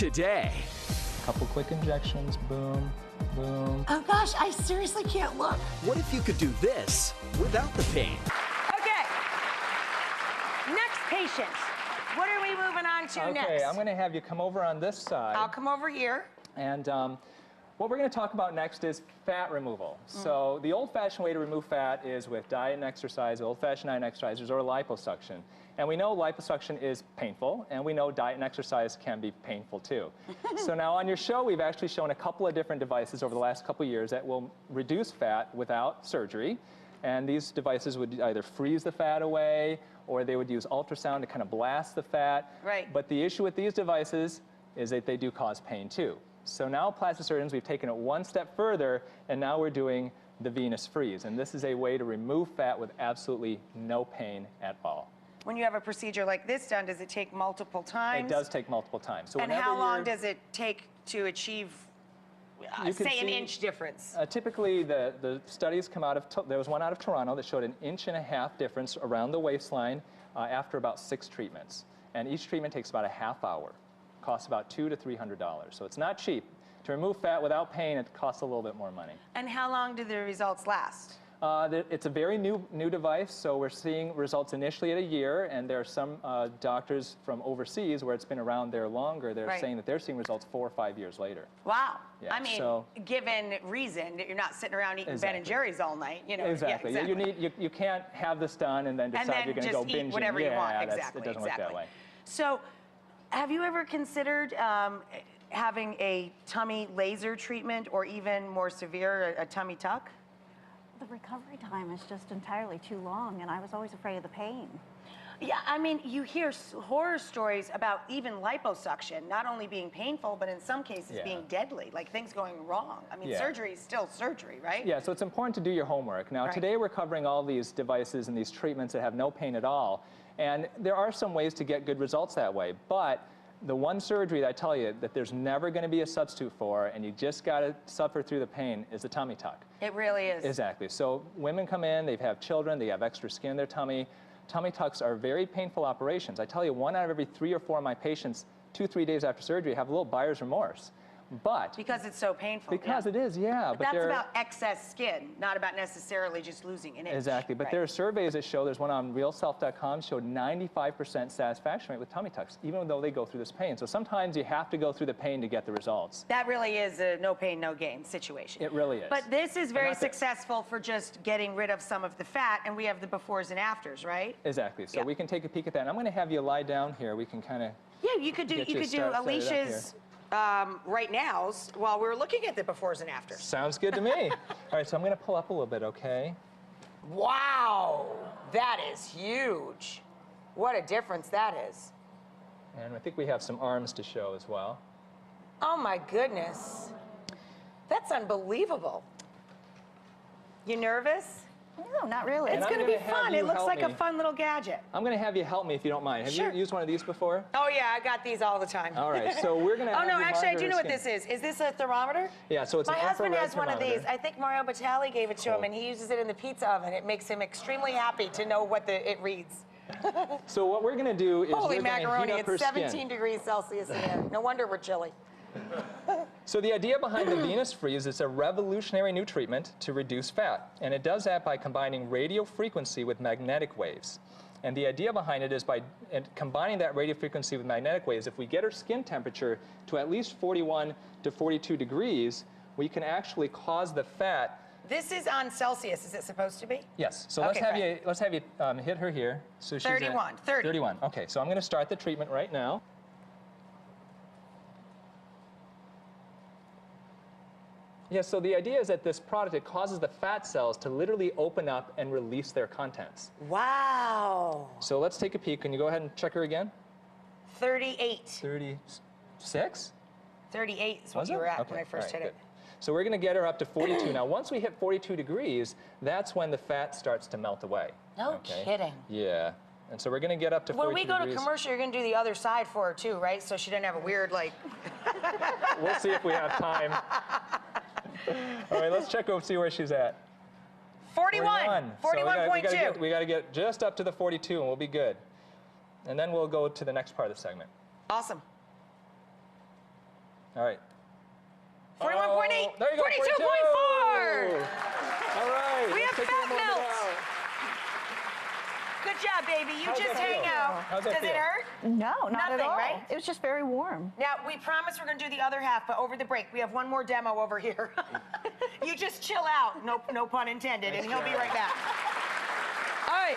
today. A couple quick injections, boom, boom. Oh gosh, I seriously can't look. What if you could do this without the pain? Okay. Next patient. What are we moving on to next? Okay, I'm going to have you come over on this side. I'll come over here. And what we're going to talk about next is fat removal. So the old-fashioned way to remove fat is with diet and exercise, old-fashioned diet and exercises, or liposuction. And we know liposuction is painful, and we know diet and exercise can be painful too. So now on your show, we've actually shown a couple of different devices over the last couple of years that will reduce fat without surgery. And these devices would either freeze the fat away, or they would use ultrasound to kind of blast the fat. Right. But the issue with these devices is that they do cause pain too. So now plastic surgeons, we've taken it one step further, and now we're doing the venous freeze. And this is a way to remove fat with absolutely no pain at all. When you have a procedure like this done, does it take multiple times? It does take multiple times. So and how long does it take to achieve, say, an inch difference? Typically, the studies come out of, there was one out of Toronto that showed an 1.5 inch difference around the waistline after about 6 treatments. And each treatment takes about a half hour. Costs about $200 to $300. So it's not cheap. To remove fat without pain, it costs a little bit more money. And how long do the results last? It's a very new device, so we're seeing results initially at a year, and there are some doctors from overseas where it's been around there longer. They're saying that they're seeing results 4 or 5 years later. Wow. Yeah, I mean, given reason that you're not sitting around eating Ben and Jerry's all night, you know. Exactly. Yeah, exactly. You can't have this done and then decide you're going to go binging. Eat whatever you want. Exactly. It doesn't work that way. So, have you ever considered having a tummy laser treatment, or even more severe, a tummy tuck? The recovery time is just entirely too long, and I was always afraid of the pain. Yeah, I mean, you hear horror stories about even liposuction not only being painful, but in some cases being deadly, like things going wrong. I mean, surgery is still surgery, right? Yeah, so it's important to do your homework. Now, today we're covering all these devices and these treatments that have no pain at all, and there are some ways to get good results that way, but the one surgery that I tell you that there's never going to be a substitute for, and you just got to suffer through the pain, is the tummy tuck. It really is. Exactly. So women come in, they have children, they have extra skin in their tummy. Tummy tucks are very painful operations. I tell you, 1 out of every 3 or 4 of my patients, 2 or 3 days after surgery, have a little buyer's remorse. But because it's so painful. Because it is, yeah. But that's about excess skin, not about necessarily just losing an inch. Exactly. But there are surveys that show, there's one on realself.com, showed 95% satisfaction rate with tummy tucks, even though they go through this pain. So sometimes you have to go through the pain to get the results. That really is a no pain, no gain situation. It really is. But this is very successful for just getting rid of some of the fat, and we have the befores and afters, right? Exactly. So we can take a peek at that. And I'm going to have you lie down here. We can kind of you could do Alicia's right now while we're looking at the befores and afters. Sounds good to me. All right, so I'm going to pull up a little bit, okay? Wow, that is huge. What a difference that is. And I think we have some arms to show as well. Oh my goodness. That's unbelievable. You nervous? No, not really. It's going to be fun. It looks like a fun little gadget. I'm going to have you help me if you don't mind. Have you used one of these before? Oh, yeah, I got these all the time. All right, so we're going to Oh, no, actually, I do know what this is. Is this a thermometer? Yeah, so it's an infrared My husband has one of thermometer. these. I think Mario Batali gave it to him, and he uses it in the pizza oven. It makes him extremely happy to know what it reads. So what we're going to do is Holy we're going to macaroni, heat up her it's 17 skin. degrees Celsius in there. No wonder we're chilly. So the idea behind the venous freeze is a revolutionary new treatment to reduce fat. And it does that by combining radio frequency with magnetic waves. And the idea behind it is by combining that radio frequency with magnetic waves, if we get her skin temperature to at least 41 to 42 degrees, we can actually cause the fat. This is on Celsius, is it supposed to be? Yes, so let's have you hit her here. So she's 31, 30. 31, okay, so I'm going to start the treatment right now. Yeah, so the idea is that this product, it causes the fat cells to literally open up and release their contents. Wow. So let's take a peek. Can you go ahead and check her again? 38. 36? 38 is what you were at when I first hit it. So we're going to get her up to 42. Now, once we hit 42 degrees, that's when the fat starts to melt away. No kidding. Yeah. And so we're going to get up to 42 degrees. When we go to commercial, you're going to do the other side for her too, right? So she doesn't have a weird, like... We'll see if we have time. All right, let's check over, see where she's at. 41. 41.2. So we got to get just up to the 42, and we'll be good. And then we'll go to the next part of the segment. Awesome. All right. 41.8. There you go. 42.4. All right. We let's have take a fat little bit melts. out. Good job, baby. You How's just that hang feel? out. How's that Does it feel? hurt? No, not at Nothing, all. right? It was just very warm. Now, we promise we're going to do the other half, but over the break, we have one more demo over here. You just chill out, no pun intended, and he'll be right back. All right.